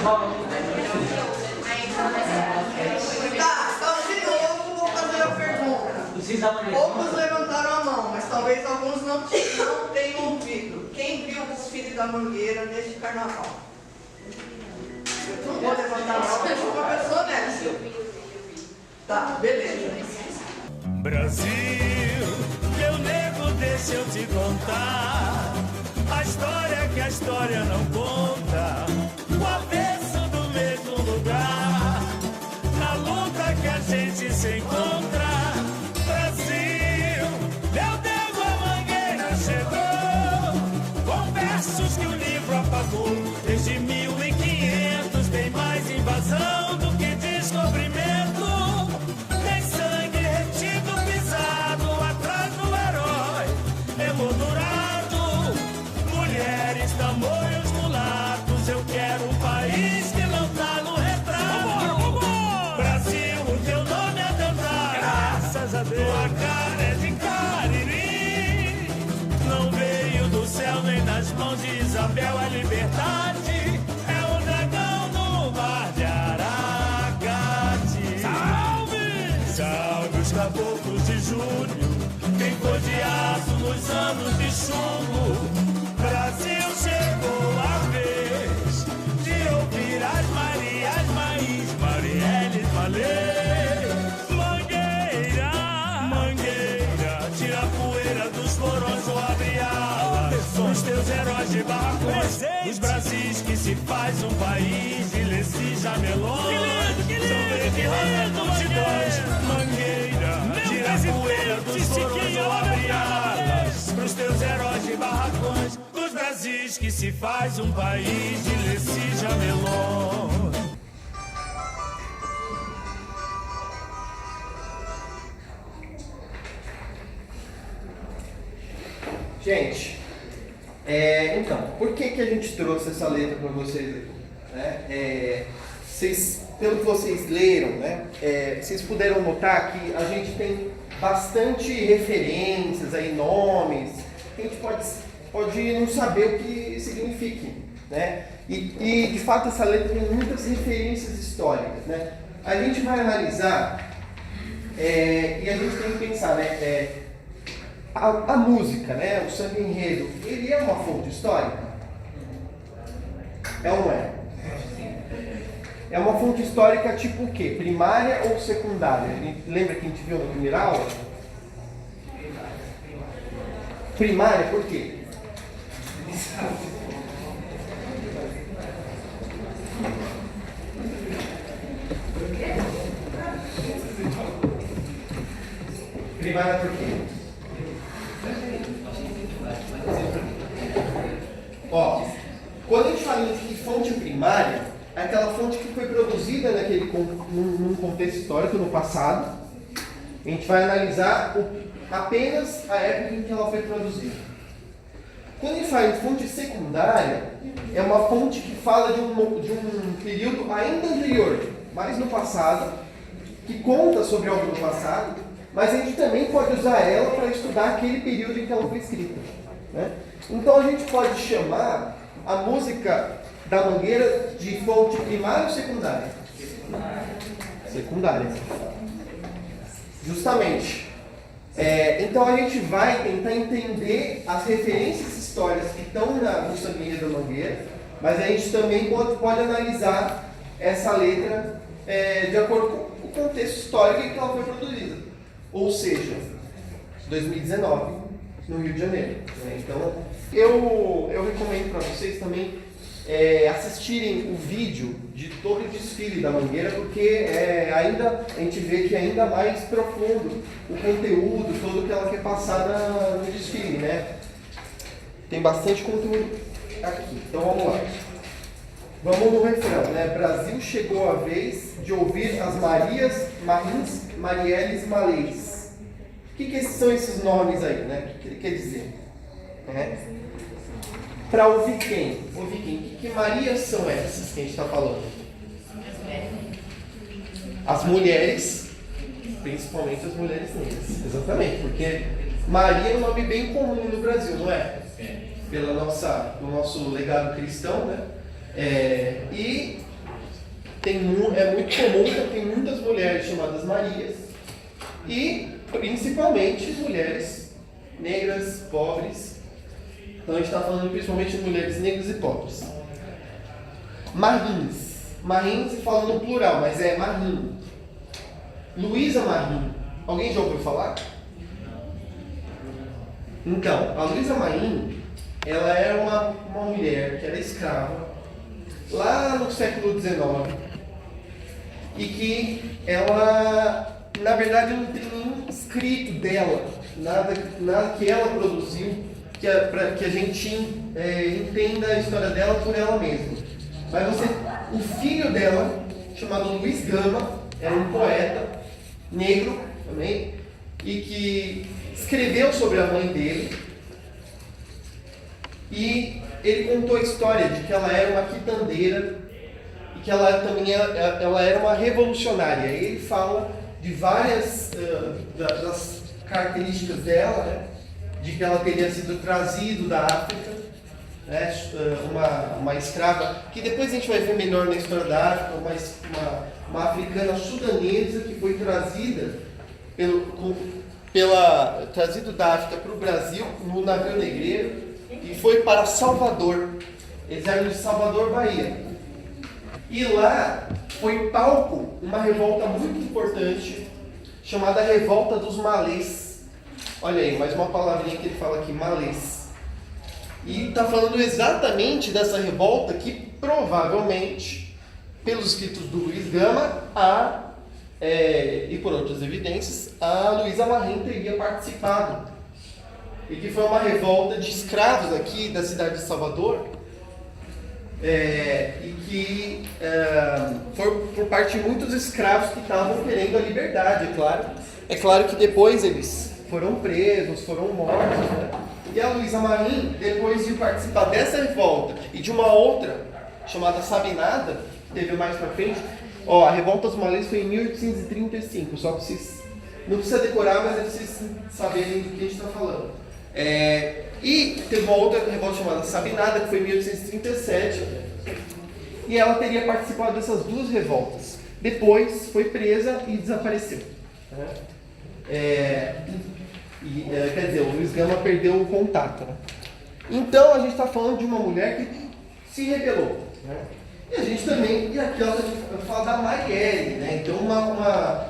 Tá, então de novo vou fazer a pergunta. Poucos levantaram a mão, mas talvez alguns não tenham ouvido. Quem viu o desfile da Mangueira neste carnaval? Eu não vou levantar a mão, eu sou uma pessoa honesta. Tá, beleza. Brasil, meu nego, deixa eu te contar a história que a história não conta, o avesso do mesmo lugar, na luta que a gente se encontra. Brasil, meu Deus, a Mangueira chegou, com versos que o livro apagou. Desde 1500 tem mais invasão do que descobrimento. Tem sangue retido, pisado atrás do herói emoldurado. Mulheres, tamoios, mulatos, eu quero um país que não tá no retrato. Brasil, o teu nome é Dandara, graças a Deus. Tua cara é de Cariri, não veio do céu nem das mãos de Isabel a liberdade. É o dragão no mar de Aracati. Salve! Salve os caboclos de junho, quem foi de aço nos anos de chumbo. Brasil, chegou a vez de ouvir as Marias, Maís, Marielles, Malês. Mangueira, Mangueira, tira a poeira dos porões ou abre alas. Os teus heróis de barracões, os Brasis que se faz um país de Leci, Jamelões. São vermelhas multidões. Mangueira, tira a poeira dos porões ou abre alas. Pros teus heróis de barracões, os Brasis que se faz um país de Leci, Jamelões. Gente, então, por que a gente trouxe essa letra para vocês aqui? Né? Pelo que vocês leram, né, vocês puderam notar que a gente tem bastante referências, aí, nomes, que a gente pode não saber o que significa, né? E de fato essa letra tem muitas referências históricas, né? A gente vai analisar e a gente tem que pensar, né? A música, né? O samba enredo, ele é uma fonte histórica? É ou não é? É uma fonte histórica tipo o quê? Primária ou secundária? Lembra que a gente viu na primeira aula? Primária, por quê? Primária por quê? Ó, quando a gente fala de fonte primária, é aquela fonte que foi produzida num contexto histórico no passado. A gente vai analisar apenas a época em que ela foi produzida. Quando a gente fala de fonte secundária, é uma fonte que fala de um período ainda anterior, mais no passado, que conta sobre algo do passado, mas a gente também pode usar ela para estudar aquele período em que ela foi escrita, né? Então a gente pode chamar a música da Mangueira de fonte primária ou secundária? Secundária. Justamente. Então a gente vai tentar entender as referências históricas que estão no samba enredo da Mangueira, mas a gente também pode analisar essa letra de acordo com o contexto histórico em que ela foi produzida. Ou seja, 2019, no Rio de Janeiro. Então, eu recomendo para vocês também assistirem o vídeo de todo o desfile da Mangueira, porque ainda a gente vê que é ainda mais profundo o conteúdo, todo que ela quer passar no desfile, né? Tem bastante conteúdo aqui. Então vamos lá. Vamos no refrão, né? Brasil, chegou a vez de ouvir as Marias, Maís, Marielles, Malês. O que são esses nomes aí, né? O que ele quer dizer? Para ouvir quem? Ouvir quem? Que Marias são essas que a gente está falando? As mulheres, principalmente as mulheres negras. Exatamente, porque Maria é um nome bem comum no Brasil, não é? Pelo nosso legado cristão, né? E é muito comum que tem muitas mulheres chamadas Marias e principalmente mulheres negras, pobres. Então a gente está falando principalmente de mulheres negras e pobres. Marins. Marins se fala no plural, mas é Marim. Luísa Marim. Alguém já ouviu falar? Então, a Luísa Marim, ela era uma mulher que era escrava lá no século XIX e que ela, na verdade, não tem nenhum escrito dela, nada que ela produziu para que a gente entenda a história dela por ela mesma. Mas o filho dela, chamado Luiz Gama, era um poeta negro também, e que escreveu sobre a mãe dele, e ele contou a história de que ela era uma quitandeira e que ela também ela era uma revolucionária. E ele fala de várias das características dela, né? De que ela teria sido trazida da África, né? Uma escrava, que depois a gente vai ver melhor na história da África, uma africana sudanesa que foi trazida trazido da África para o Brasil no navio negreiro e foi para Salvador. Eles eram de Salvador, Bahia. E lá foi palco uma revolta muito importante chamada Revolta dos Malês. Olha aí, mais uma palavrinha que ele fala aqui, Malês. E está falando exatamente dessa revolta que provavelmente, pelos escritos do Luiz Gama, e por outras evidências, a Luísa Marim teria participado. E que foi uma revolta de escravos aqui da cidade de Salvador, e que foi por parte de muitos escravos que estavam querendo a liberdade, é claro. É claro que depois eles foram presos, foram mortos, né? E a Luísa Marim, depois de participar dessa revolta e de uma outra, chamada Sabinada, que teve mais pra frente, a Revolta dos Malês foi em 1835, só para vocês, não precisa decorar, mas é para vocês saberem do que a gente está falando. E teve uma outra revolta chamada Sabinada, que foi em 1837, e ela teria participado dessas duas revoltas. Depois foi presa e desapareceu. Quer dizer, o Luiz Gama perdeu o contato. Né? Então a gente está falando de uma mulher que se rebelou. Né? E a gente também, e aqui eu falo da Marielle, né? Então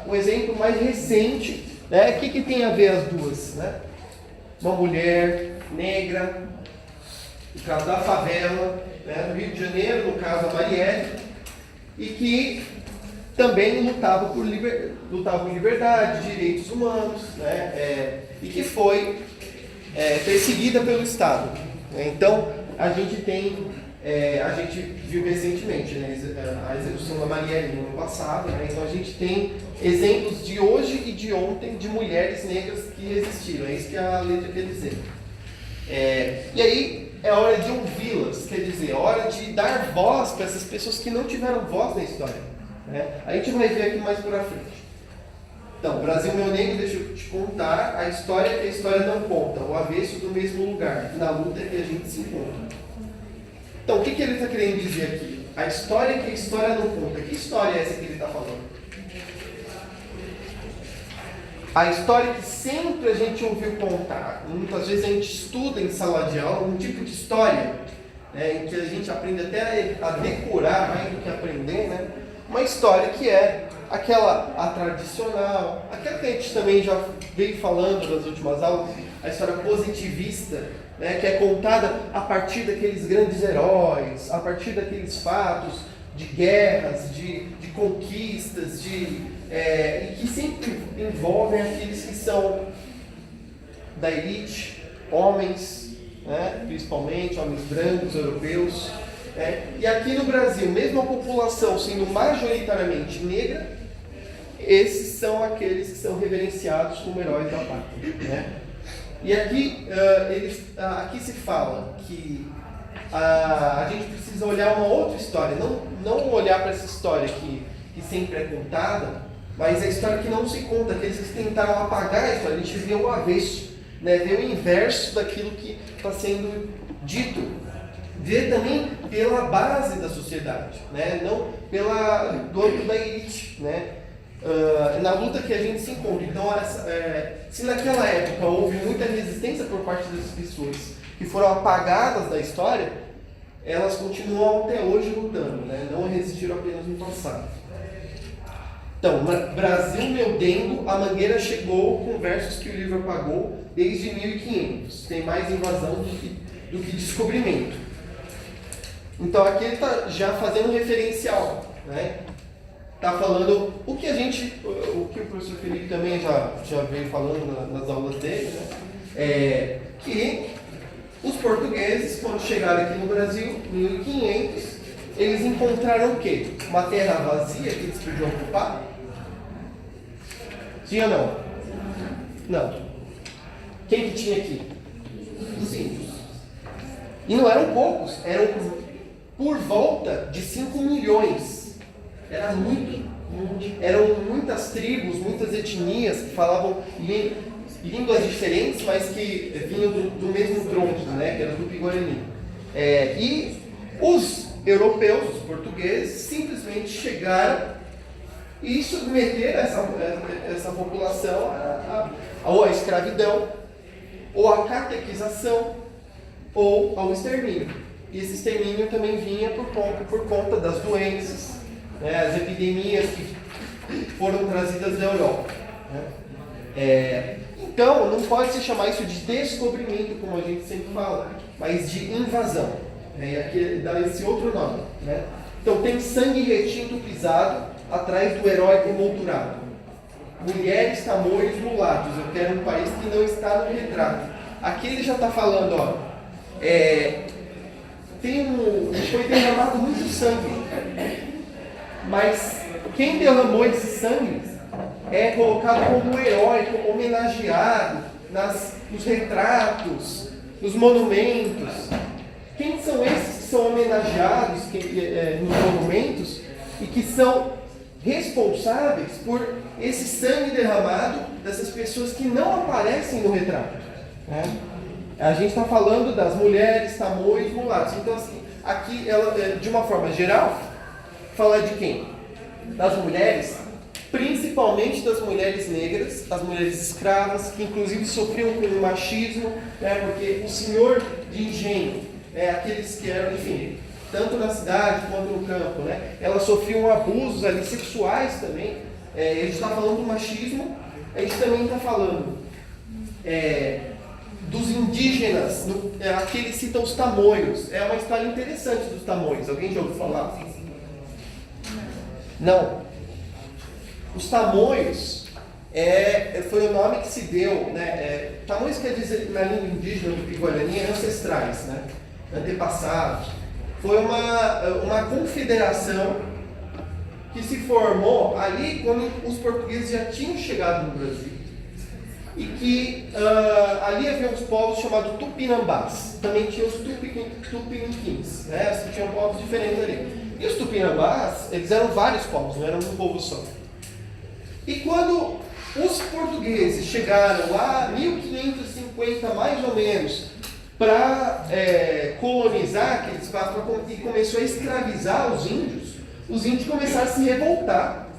um exemplo mais recente, né? O que tem a ver as duas? Né? Uma mulher negra, no caso da favela, né? No Rio de Janeiro, no caso a Marielle, e que também lutava por liberdade, direitos humanos, né? E que foi perseguida pelo Estado. Né? Então a gente tem a gente viu recentemente, né, a execução da Marielle no ano passado, né, então a gente tem exemplos de hoje e de ontem de mulheres negras que resistiram, é isso que a letra quer dizer. E aí é hora de ouvi-las, quer dizer, é hora de dar voz para essas pessoas que não tiveram voz na história. Né? A gente vai ver aqui mais pra frente. Então, Brasil Meu Negro, deixa eu te contar a história que a história não conta, o avesso do mesmo lugar, na luta que a gente se encontra. Então, o que ele está querendo dizer aqui? A história que a história não conta. Que história é essa que ele está falando? A história que sempre a gente ouviu contar. Muitas vezes a gente estuda em sala de aula um tipo de história, né, em que a gente aprende até a decorar mais do que aprender, né? Uma história que é a tradicional, aquela que a gente também já veio falando nas últimas aulas, a história positivista, né, que é contada a partir daqueles grandes heróis, a partir daqueles fatos de guerras, de conquistas, e que sempre envolvem aqueles que são da elite, homens, né, principalmente homens brancos, europeus. E aqui no Brasil, mesmo a população sendo majoritariamente negra, esses são aqueles que são reverenciados como heróis da pátria. Né? E aqui, aqui se fala que a gente precisa olhar uma outra história, não olhar para essa história que sempre é contada, mas a história que não se conta, aqueles que tentaram apagar a história. A gente vê o avesso, né? Vê o inverso daquilo que está sendo dito. vê também pela base da sociedade, né? Não do âmbito da elite, né? Na luta que a gente se encontra. Então, se naquela época houve muita resistência por parte dessas pessoas que foram apagadas da história, elas continuam até hoje lutando, né? Não resistiram apenas no passado. Então, Brasil, meu dengo, a Mangueira chegou com versos que o livro apagou desde 1500. Tem mais invasão do que descobrimento. Então, aqui ele está já fazendo um referencial, né? Está falando o que o professor Felipe também já veio falando nas aulas dele, né? Que os portugueses, quando chegaram aqui no Brasil, em 1500, eles encontraram o quê? Uma terra vazia que eles podiam ocupar? Sim ou não? Não. Quem que tinha aqui? Os índios. E não eram poucos, eram por volta de 5 milhões. Eram muitas tribos, muitas etnias que falavam línguas diferentes, mas que vinham do mesmo tronco, né? Que era do Tupi-Guarani. E os europeus, os portugueses, simplesmente chegaram e submeteram essa população ou à escravidão, ou à catequização, ou ao extermínio. E esse extermínio também vinha por conta das doenças, né, as epidemias que foram trazidas da Europa. Né? Então, não pode se chamar isso de descobrimento, como a gente sempre fala, mas de invasão. E aqui dá esse outro nome. Né? Então, tem sangue retinto pisado atrás do herói emoldurado. Mulheres, tamoios, mulatos. Eu quero um país que não está no retrato. Aqui ele já está falando, ó, foi derramado muito sangue, mas quem derramou esse sangue é colocado como herói, como homenageado nos retratos, nos monumentos. Quem são esses que são homenageados nos monumentos e que são responsáveis por esse sangue derramado dessas pessoas que não aparecem no retrato? Né? A gente está falando das mulheres, tamoios, mulatos. Então, assim, aqui, ela, de uma forma geral, fala de quem? Das mulheres, principalmente das mulheres negras, das mulheres escravas, que inclusive sofriam com o machismo, né, porque o senhor de engenho, aqueles que eram, enfim, tanto na cidade quanto no campo, né, elas sofriam abusos ali sexuais também. A gente está falando do machismo, a gente também está falando dos indígenas, aqui ele cita os tamoios. É uma história interessante dos tamoios. Alguém já ouviu falar? Não. Os tamoios foi o nome que se deu, né? Tamoios quer dizer, na língua indígena do Tupi-Guarani, ancestrais, né? Antepassados. Foi uma confederação que se formou ali quando os portugueses já tinham chegado no Brasil. E que ali havia uns povos chamados Tupinambás. Também tinha os Tupiniquins, né? Tinham povos diferentes ali. E os Tupinambás, eles eram vários povos, não eram um povo só. E quando os portugueses chegaram lá, 1550 mais ou menos, para colonizar aquele espaço e começou a escravizar os índios começaram a se revoltar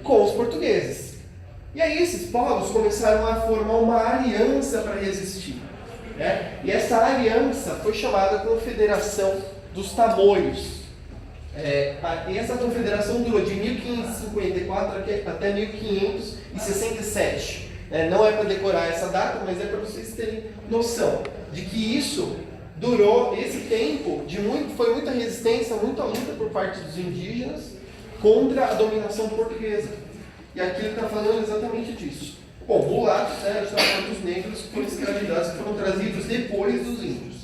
com os portugueses. E aí esses povos começaram a formar uma aliança para resistir. Né? E essa aliança foi chamada Confederação dos Tamoios. E essa confederação durou de 1554 até 1567. Não é para decorar essa data, mas é para vocês terem noção de que isso durou esse tempo, foi muita resistência, muita luta por parte dos indígenas contra a dominação portuguesa. E aqui ele está falando exatamente disso. Bom, mulatos, né, a gente está falando dos negros que foram escravizados, que foram trazidos depois dos índios.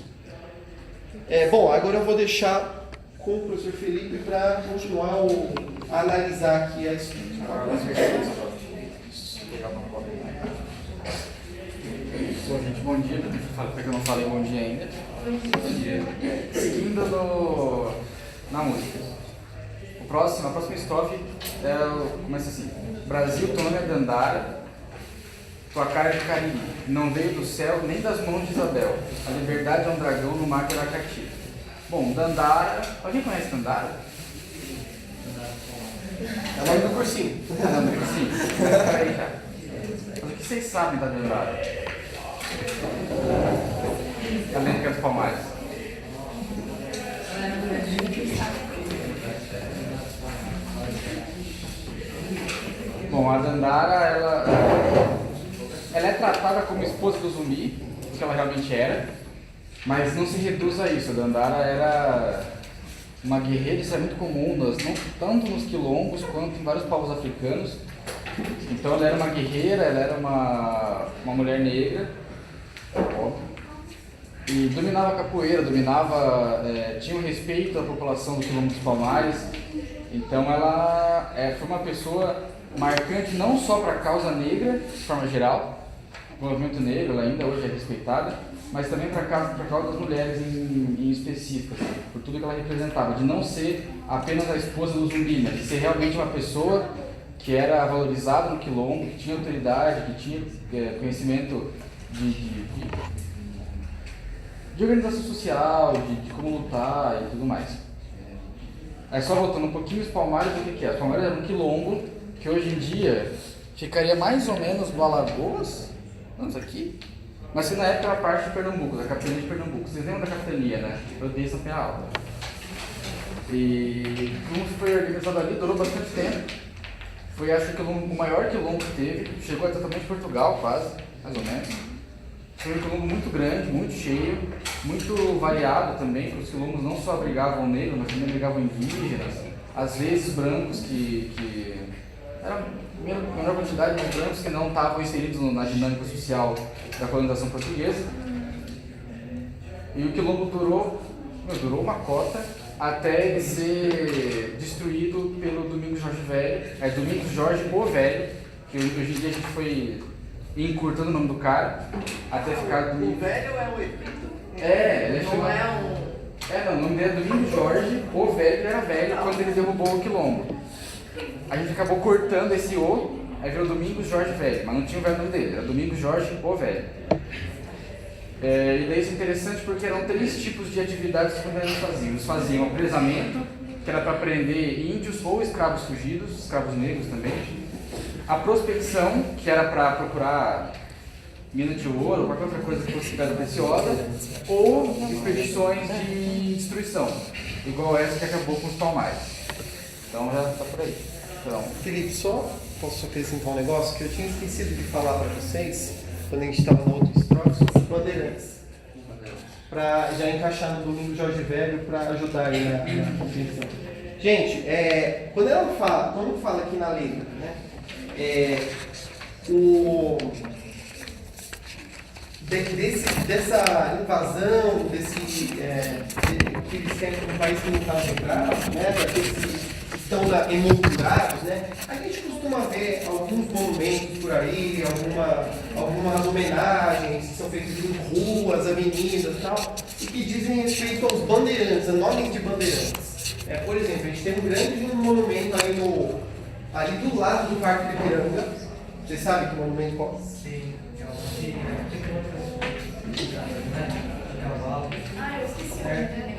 Bom, agora eu vou deixar com o professor Felipe para continuar a analisar aqui a história. Bom, gente, bom dia. Porque eu não falei bom dia ainda. Bom dia. Seguindo na música. A próxima estrofe começa assim: Brasil, tua nome é Dandara, tua cara de Cariri, não veio do céu nem das mãos de Isabel. A liberdade é um dragão no mar de Aracati. Bom, Dandara... Alguém conhece Dandara? É o nome do cursinho. Não, do cursinho. Peraí, cara. Mas o que vocês sabem da Dandara? Além dos Palmares. Bom, a Dandara, ela é tratada como esposa do zumbi, que ela realmente era, mas não se reduz a isso. A Dandara era uma guerreira, isso é muito comum, tanto nos quilombos quanto em vários povos africanos. Então ela era uma guerreira, ela era uma mulher negra, óbvio, e dominava a capoeira, tinha um respeito à população do quilombo dos Palmares. Então ela foi uma pessoa marcante não só para a causa negra, de forma geral, o movimento negro, ela ainda hoje é respeitada, mas também para a causa das mulheres em específico, assim, por tudo que ela representava, de não ser apenas a esposa do zumbi, mas de ser realmente uma pessoa que era valorizada no quilombo, que tinha autoridade, que tinha conhecimento de organização social, de como lutar e tudo mais. Aí só voltando um pouquinho, os Palmares, o que é? Os Palmares eram um quilombo que hoje em dia ficaria mais ou menos no Alagoas, vamos aqui, mas que na época era parte de Pernambuco, da capitania de Pernambuco. Vocês lembram da capitania, né? Eu dei essa Penha Alta. E como foi organizado ali, durou bastante tempo. Foi, acho que, o maior quilombo que teve, chegou exatamente Portugal, quase, mais ou menos. Foi um quilombo muito grande, muito cheio, muito variado também, porque os quilombos não só abrigavam negros, mas também abrigavam indígenas, às vezes brancos que era menor quantidade de brancos que não estavam inseridos na dinâmica social da colonização portuguesa. E o quilombo durou uma cota até ele ser destruído pelo Domingos Jorge Velho, Domingos Jorge o Velho, que hoje em dia a gente foi encurtando o nome do cara até ficar O velho é o epíteto? ele é Não chamado... é um... o nome dele é Domingos Jorge o Velho, ele era velho quando ele derrubou o quilombo. A gente acabou cortando esse O, aí veio Domingos Jorge Velho, mas não tinha o velho nome dele, era Domingos Jorge o Velho. E daí isso é interessante porque eram 3 tipos de atividades que os bandeirantes faziam. Eles faziam apresamento, que era para prender índios ou escravos fugidos, escravos negros também. A prospecção, que era para procurar mina de ouro, qualquer outra coisa que fosse pedra preciosa, ou expedições de destruição, igual essa que acabou com os Palmares. Então já está por aí. Então, Felipe, só posso acrescentar um negócio que eu tinha esquecido de falar para vocês quando a gente estava no outro estrofe sobre os bandeirantes, para já encaixar no Domingo Jorge Velho para ajudar aí na compreensão. Gente, quando fala aqui na letra, né, dessa invasão, que eles querem que o país não está centrado, né, daqueles que estão emoldurados, né, a gente costuma ver alguns monumentos por aí, algumas homenagens que são feitas em ruas, avenidas e tal, e que dizem respeito aos bandeirantes, a nomes de bandeirantes. Por exemplo, a gente tem um grande monumento ali do lado do Parque do Ipiranga. Vocês sabem que monumento qual? Sim. Eu esqueci o negócio.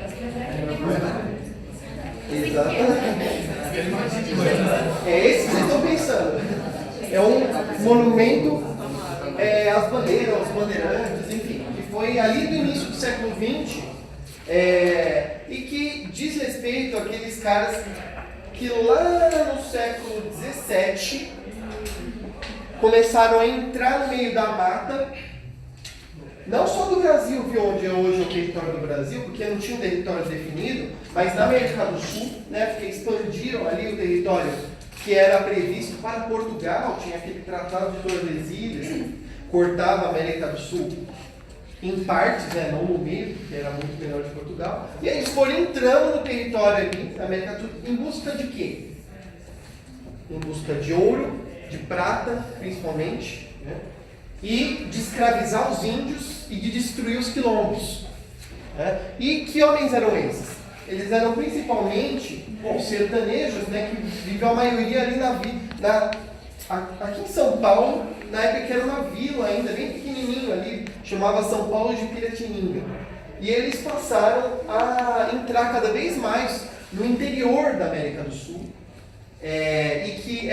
Exatamente. É esse que vocês estão pensando. É um monumento às bandeiras, aos bandeirantes, enfim, que foi ali do início do século XX e que diz respeito àqueles caras que lá no século XVII começaram a entrar no meio da mata, não só do Brasil, viu, onde é hoje o território do Brasil, porque não tinha um território definido, mas na América do Sul, né, porque expandiram ali o território que era previsto para Portugal, tinha aquele tratado de Tordesilhas, cortava a América do Sul em partes, né, não no meio, que era muito menor de Portugal, e aí eles foram entrando no território ali, na América do Sul, em busca de quê? Em busca de ouro, de prata, principalmente, né? E de escravizar os índios e de destruir os quilombos. Né? E que homens eram esses? Eles eram principalmente sertanejos, né, que vivem a maioria ali aqui em São Paulo, na época que era uma vila ainda, bem pequenininho ali, chamava São Paulo de Piratininga. e eles passaram a entrar cada vez mais no interior da América do Sul, e que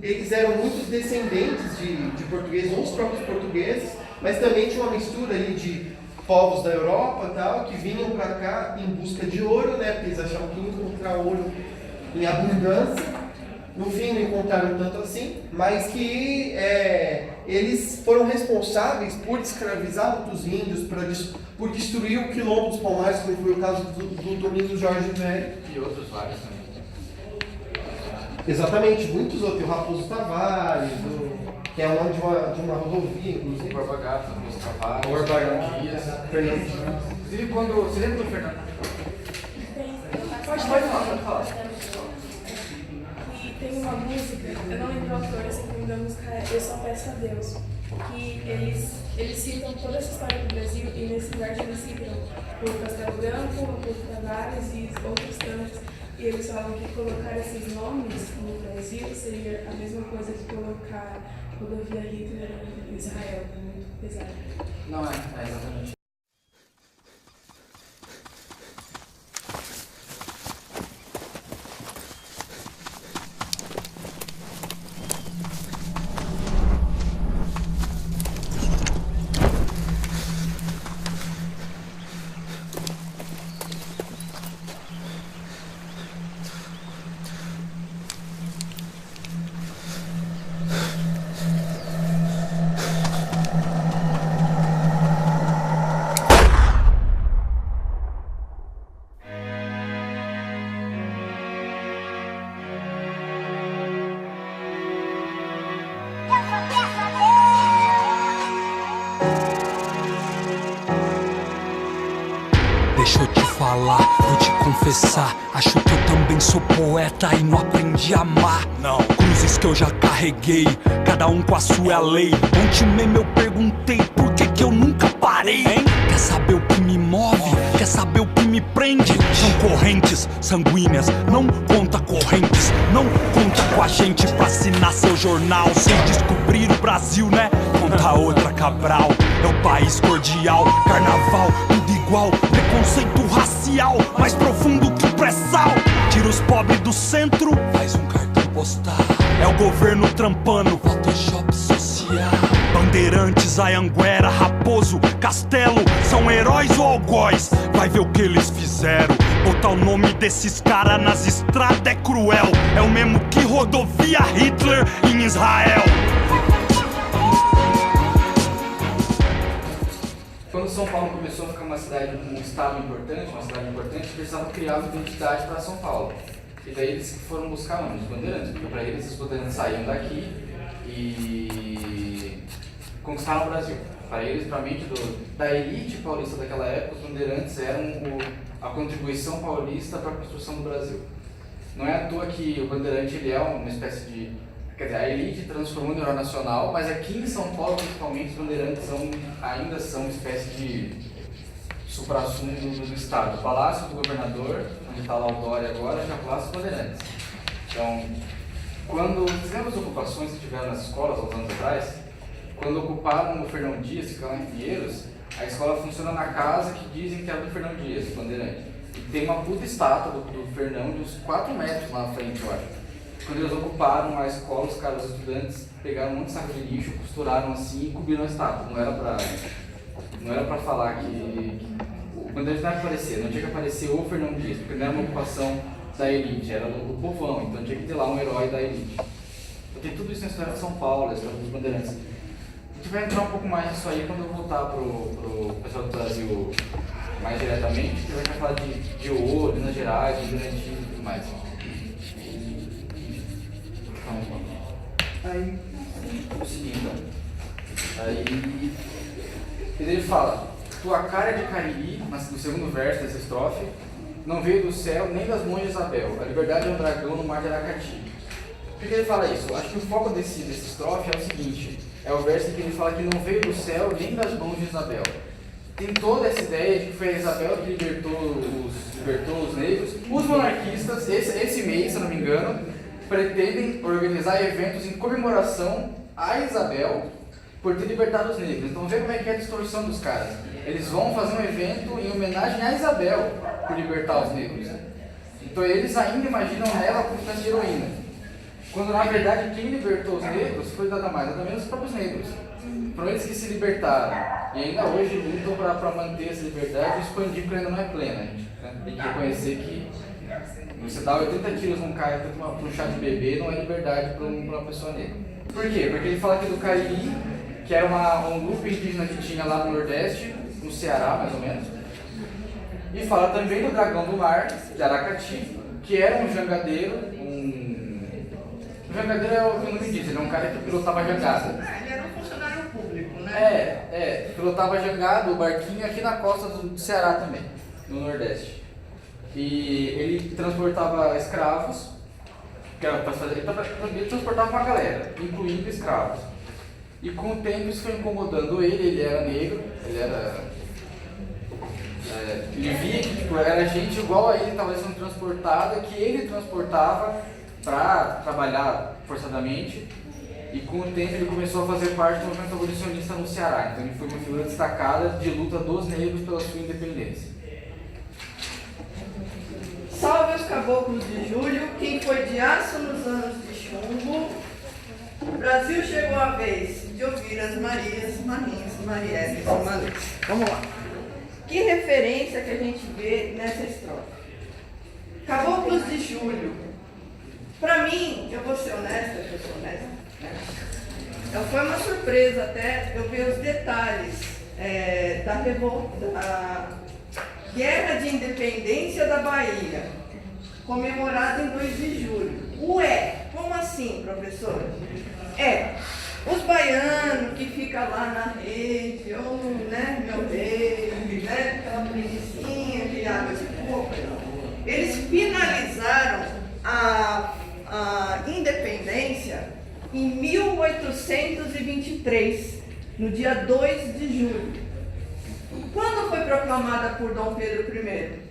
eles eram muitos descendentes de portugueses, ou os próprios portugueses, mas também tinha uma mistura ali de povos da Europa tal, que vinham para cá em busca de ouro, né, porque eles achavam que iam encontrar ouro em abundância. No fim não encontraram tanto assim, mas que eles foram responsáveis por escravizar outros índios, por destruir o Quilombo dos Palmares, como foi o caso do Domingos Jorge Velho. E outros vários também. Exatamente, muitos outros. Tem o Raposo Tavares, que é o nome de uma rodovia, inclusive. Borba Gato, Raposo Tavares, Borba Dias. Fernando. Inclusive, quando... Você lembra do Fernando? Pode falar. E tem uma música, eu não lembro o autor, eu sei que o nome da música é Eu Só Peço a Deus, que eles citam toda essa história do Brasil, e nesse verso eles citam o Castelo Branco, o Raposo Tavares e outros tantos, e eles falam que colocar esses nomes no Brasil seria a mesma coisa que colocar rodovia Hitler em Israel, é muito pesado. Não, é exatamente. Deixa eu te falar, vou te confessar. Acho que eu também sou poeta e não aprendi a amar. Não. Cruzes que eu já carreguei, cada um com a sua lei. Ontem mesmo eu perguntei por que eu nunca parei, hein? Quer saber o que me move? Quer saber o que me prende? São correntes sanguíneas, não conta correntes. Não conta com a gente pra assinar seu jornal. Sem descobrir o Brasil, né? Conta outra, Cabral. É o país cordial, carnaval, tudo igual. Preconceito racial, mais profundo que o pré-sal. Tira os pobres do centro, faz um cartão postal. É o governo trampando, Photoshop social. Bandeirantes, Anhanguera, Raposo, Castelo, são heróis ou algóis? Vai ver o que eles fizeram. Botar o nome desses caras nas estradas é cruel. É o mesmo que rodovia Hitler em Israel. Quando São Paulo começou a ficar uma cidade, um estado importante, uma cidade importante, eles precisavam criar uma identidade para São Paulo. E daí eles foram buscar onde? Os bandeirantes, porque para eles os bandeirantes saíam daqui e conquistaram o Brasil. Para eles, para a mente da elite paulista daquela época, os bandeirantes eram a contribuição paulista para a construção do Brasil. Não é à toa que o bandeirante ele é uma espécie de... Quer dizer, a elite transformou no herói nacional, mas aqui em São Paulo, principalmente, os bandeirantes ainda são uma espécie de suprassumo do Estado. O Palácio do Governador, onde está lá o Dória agora, já é o Palácio dos Bandeirantes. Então, quando fizemos as ocupações que tiveram nas escolas, há uns anos atrás, quando ocuparam o Fernão Dias, que fica lá em Pinheiros, a escola funciona na casa que dizem que é do Fernão Dias, do Bandeirante. E tem uma puta estátua do Fernão de uns 4 metros lá na frente, eu acho. Quando eles ocuparam a escola, os caras, os estudantes, pegaram um monte de saco de lixo, costuraram assim e cobriram a estátua. Não era pra falar que o bandeirante não ia aparecer, não tinha que aparecer o Fernão Dias, porque não era uma ocupação da elite, era do povão, então tinha que ter lá um herói da elite. Tem tudo isso na história de São Paulo, a história dos bandeirantes. A gente vai entrar um pouco mais nisso aí quando eu voltar pro pessoal do Brasil mais diretamente, que vai falar de ouro, Minas Gerais, do Girantismo e tudo mais. Aí, seguindo, aí ele fala: tua cara de Cariri, no segundo verso dessa estrofe, não veio do céu nem das mãos de Isabel, a liberdade é um dragão no mar de Aracati. Por que ele fala isso? Eu acho que o foco dessa estrofe é o seguinte: é o verso em que ele fala que não veio do céu nem das mãos de Isabel. Tem toda essa ideia de que foi a Isabel que libertou os negros. Os monarquistas, esse mês, se eu não me engano, pretendem organizar eventos em comemoração a Isabel por ter libertado os negros. Então vê como é que é a distorção dos caras. eles vão fazer um evento em homenagem a Isabel por libertar os negros. Então eles ainda imaginam ela como uma espécie de heroína. Quando na verdade quem libertou os negros foi nada mais, nada menos os próprios negros. Foram eles que se libertaram. E ainda hoje lutam para manter essa liberdade e expandir porque ainda não é plena. A gente tem que reconhecer que você dar 80 quilos num cara para um chá de bebê não é liberdade para uma pessoa negra. Por quê? Porque ele fala aqui do Cariri, que era um grupo indígena que tinha lá no Nordeste, no Ceará mais ou menos. E fala também do Dragão do Mar, de Aracati, que era um jangadeiro, O jangadeiro é o que o nome diz, ele é um cara que pilotava jangada. Ele era um funcionário público, né? Pilotava jangada, o barquinho aqui na costa do Ceará também, no Nordeste. E ele transportava escravos, que era para fazer, ele transportava uma galera, incluindo escravos. E com o tempo isso foi incomodando ele era negro, ele via que tipo, era gente igual a ele, estava sendo transportada, que ele transportava para trabalhar forçadamente. E com o tempo ele começou a fazer parte do movimento abolicionista no Ceará. Então ele foi uma figura destacada de luta dos negros pela sua independência. Salve os caboclos de julho, quem foi de aço nos anos de chumbo. O Brasil chegou a vez de ouvir as Marias, Marinhas, Marielles e Manês. Vamos lá. Que referência que a gente vê nessa estrofe? Caboclos de julho. Para mim, eu vou ser honesta, foi uma surpresa até eu ver os detalhes da revolta, da Guerra de Independência da Bahia, comemorada em 2 de julho. Ué, como assim, professor? Os baianos que ficam lá na rede, meu rei, aquela preguicinha de água de coco, eles finalizaram a independência em 1823, no dia 2 de julho. Quando foi proclamada por Dom Pedro I?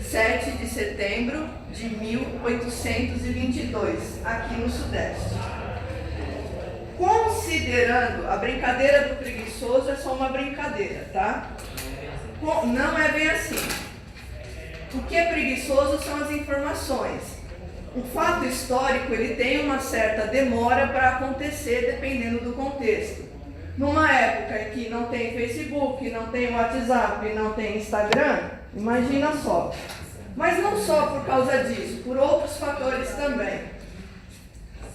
7 de setembro de 1822, aqui no Sudeste. Considerando, a brincadeira do preguiçoso é só uma brincadeira, tá? Não é bem assim. O que é preguiçoso são as informações. O fato histórico, ele tem uma certa demora para acontecer, dependendo do contexto. Numa época em que não tem Facebook, não tem WhatsApp, não tem Instagram, imagina só. Mas não só por causa disso, por outros fatores também.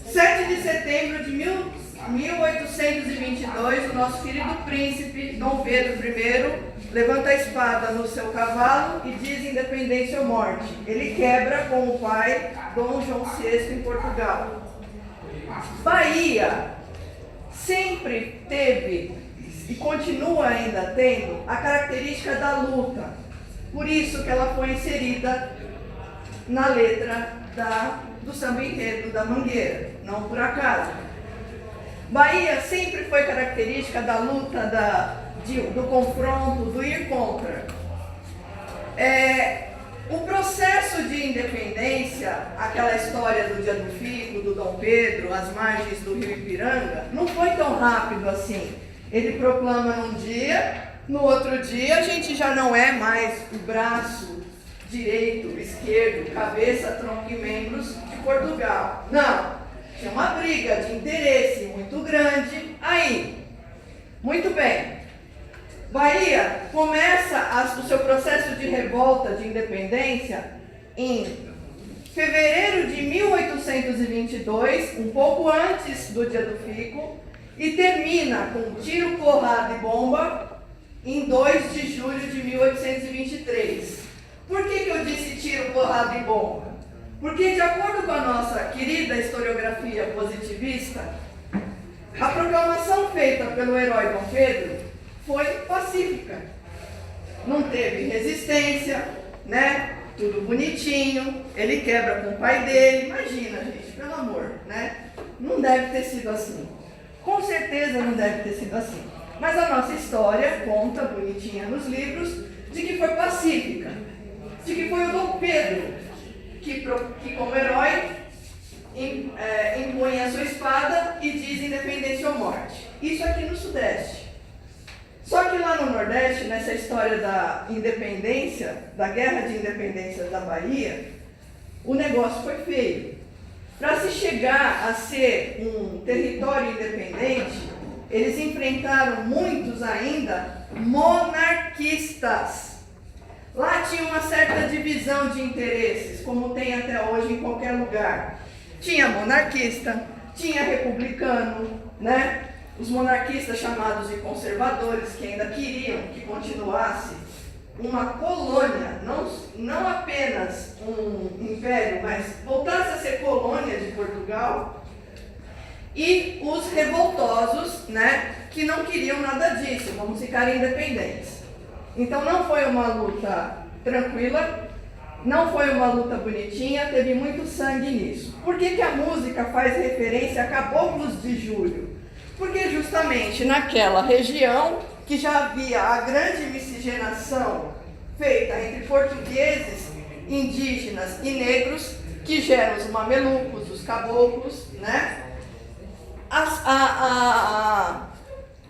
7 de setembro de 1822, o nosso querido príncipe, Dom Pedro I, levanta a espada no seu cavalo e diz independência ou morte. Ele quebra com o pai, Dom João VI, em Portugal. Bahia sempre teve e continua ainda tendo a característica da luta. Por isso que ela foi inserida na letra do samba enredo da Mangueira, não por acaso. Bahia sempre foi característica da luta, do confronto, do ir contra. O processo de independência, aquela história do Dia do Fico, do Dom Pedro, as margens do rio Ipiranga, não foi tão rápido assim. Ele proclama num dia, no outro dia a gente já não é mais o braço direito, esquerdo, cabeça, tronco e membros de Portugal. Não, tinha uma briga de interesse muito grande aí. Muito bem. Bahia começa o seu processo de revolta, de independência, em fevereiro de 1822, um pouco antes do Dia do Fico, e termina com tiro, porrada e bomba em 2 de julho de 1823. Por que eu disse tiro, porrada e bomba? Porque, de acordo com a nossa querida historiografia positivista, a proclamação feita pelo herói Dom Pedro foi pacífica. Não teve resistência, Tudo bonitinho, ele quebra com o pai dele. Imagina, gente, pelo amor, Não deve ter sido assim. Com certeza não deve ter sido assim. Mas a nossa história conta, bonitinha nos livros, de que foi pacífica. De que foi o Dom Pedro que como herói, empunha a sua espada e diz independência ou morte. Isso aqui no Sudeste. Só que lá no Nordeste, nessa história da independência, da guerra de independência da Bahia, o negócio foi feio. Para se chegar a ser um território independente, eles enfrentaram muitos ainda monarquistas. Lá tinha uma certa divisão de interesses, como tem até hoje em qualquer lugar. Tinha monarquista, tinha republicano, né? Os monarquistas chamados de conservadores, que ainda queriam que continuasse uma colônia, não apenas um império, mas voltasse a ser colônia de Portugal. E os revoltosos, né, que não queriam nada disso, vamos ficar independentes. Então não foi uma luta tranquila, não foi uma luta bonitinha, teve muito sangue nisso. Por que a música faz referência a Caboclos de Julho? Porque justamente naquela região que já havia a grande miscigenação feita entre portugueses, indígenas e negros, que geram os mamelucos, os caboclos, né? A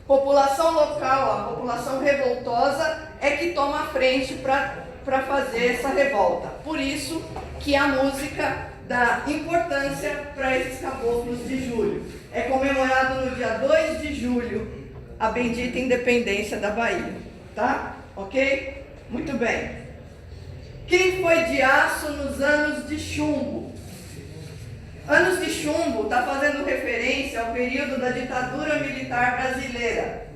população local, a população revoltosa é que toma a frente para fazer essa revolta. Por isso que a música dá importância para esses caboclos de julho. É comemorado no dia 2 de julho, a bendita independência da Bahia. Tá? Ok? Muito bem. Quem foi de aço nos anos de chumbo? Anos de chumbo está fazendo referência ao período da ditadura militar brasileira,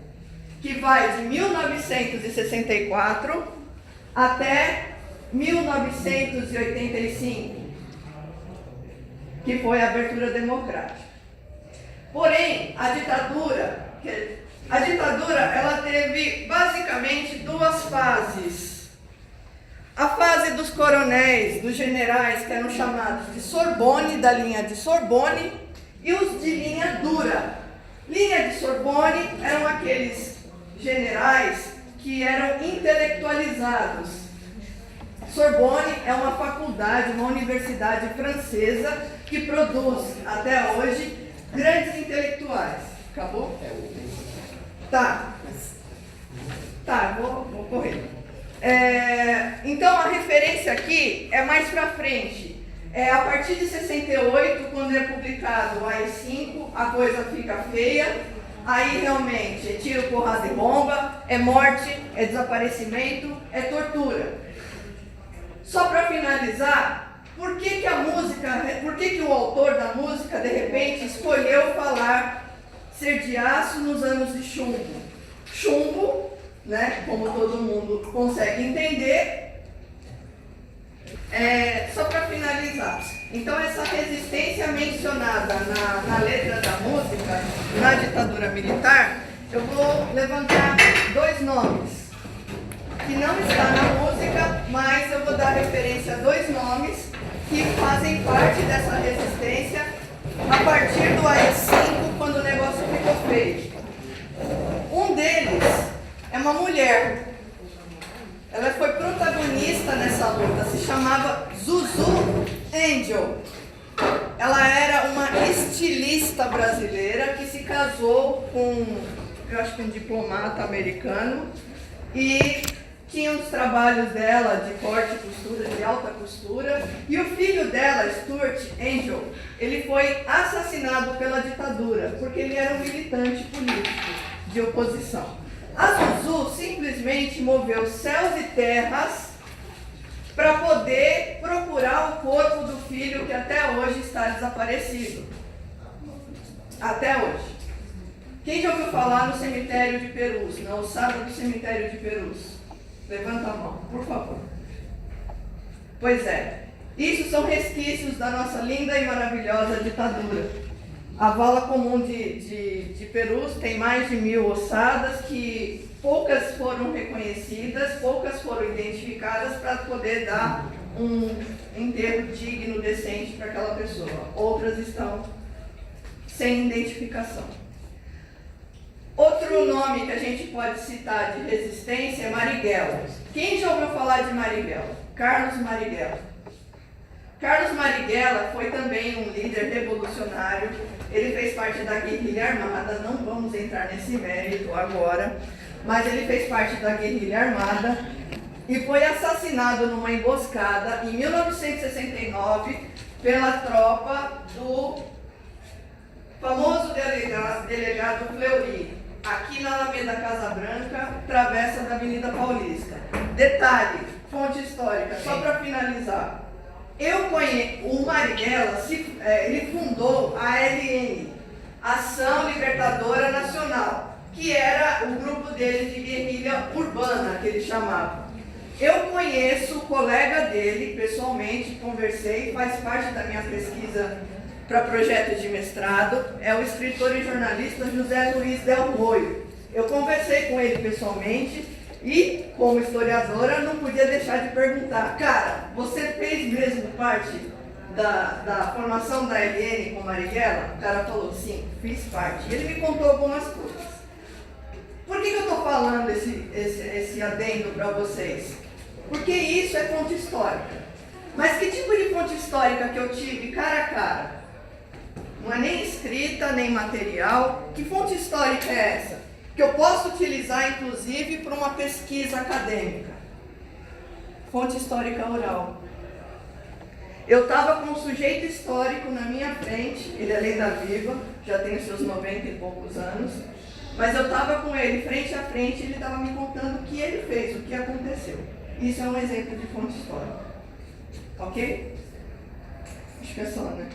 que vai de 1964 até 1985, que foi a abertura democrática. Porém, a ditadura ela teve basicamente duas fases. A fase dos coronéis, dos generais, que eram chamados de Sorbonne, da linha de Sorbonne, e os de linha dura. Linha de Sorbonne eram aqueles generais que eram intelectualizados. Sorbonne é uma faculdade, uma universidade francesa que produz, até hoje, grandes intelectuais. Acabou? Tá, vou correr. Então a referência aqui é mais para frente. A partir de 68, quando é publicado o AI-5, a coisa fica feia. Aí realmente é tiro, porrada e bomba, é morte, é desaparecimento, é tortura. Só para finalizar, por que o autor da música de repente escolheu falar ser de aço nos anos de chumbo? Chumbo, né, como todo mundo consegue entender. Só para finalizar, então essa resistência mencionada na letra da música, na ditadura militar, eu vou levantar dois nomes, que não está na música, mas eu vou dar referência a dois nomes que fazem parte dessa resistência a partir do AI-5, quando o negócio ficou feio. Um deles é uma mulher. Ela foi protagonista nessa luta, se chamava Zuzu Angel. Ela era uma estilista brasileira que se casou com, eu acho que um diplomata americano, e tinha os trabalhos dela de corte e costura, de alta costura, e o filho dela, Stuart Angel, ele foi assassinado pela ditadura, porque ele era um militante político de oposição. A Zuzu simplesmente moveu céus e terras para poder procurar o corpo do filho que até hoje está desaparecido. Até hoje. Quem já ouviu falar no cemitério de Perus, na ossada do cemitério de Perus? Levanta a mão, por favor. Pois é, isso são resquícios da nossa linda e maravilhosa ditadura. A vala comum de Perus tem mais de 1000 ossadas, que poucas foram reconhecidas, poucas foram identificadas para poder dar um enterro digno, decente para aquela pessoa. Outras estão sem identificação. Outro nome que a gente pode citar de resistência é Marighella. Quem já ouviu falar de Marighella? Carlos Marighella. Carlos Marighella foi também um líder revolucionário. Ele fez parte da guerrilha armada, não vamos entrar nesse mérito agora. mas ele fez parte da guerrilha armada e foi assassinado numa emboscada em 1969 pela tropa do famoso delegado Fleury, aqui na Alameda Casa Branca, travessa da Avenida Paulista. Detalhe, fonte histórica, só para finalizar. Eu conheço, o Marighella, ele fundou a ALN, Ação Libertadora Nacional, que era o grupo dele de guerrilha urbana, que ele chamava. Eu conheço o colega dele, pessoalmente, conversei, faz parte da minha pesquisa para projeto de mestrado, é o escritor e jornalista José Luiz Del Roio. Eu conversei com ele pessoalmente e, como historiadora, não podia deixar de perguntar: cara, você fez mesmo parte da formação da ALN com Marighella? O cara falou: sim, fiz parte. E ele me contou algumas coisas. Por que eu estou falando esse adendo para vocês? Porque isso é fonte histórica. Mas que tipo de fonte histórica que eu tive cara a cara? Não é nem escrita, nem material. Que fonte histórica é essa? Que eu posso utilizar, inclusive, para uma pesquisa acadêmica. Fonte histórica oral. Eu estava com um sujeito histórico na minha frente, ele é lenda viva, já tem seus 90 e poucos anos, mas eu estava com ele frente a frente e ele estava me contando o que ele fez, o que aconteceu. Isso é um exemplo de fonte histórica. Ok? Acho que é só, né?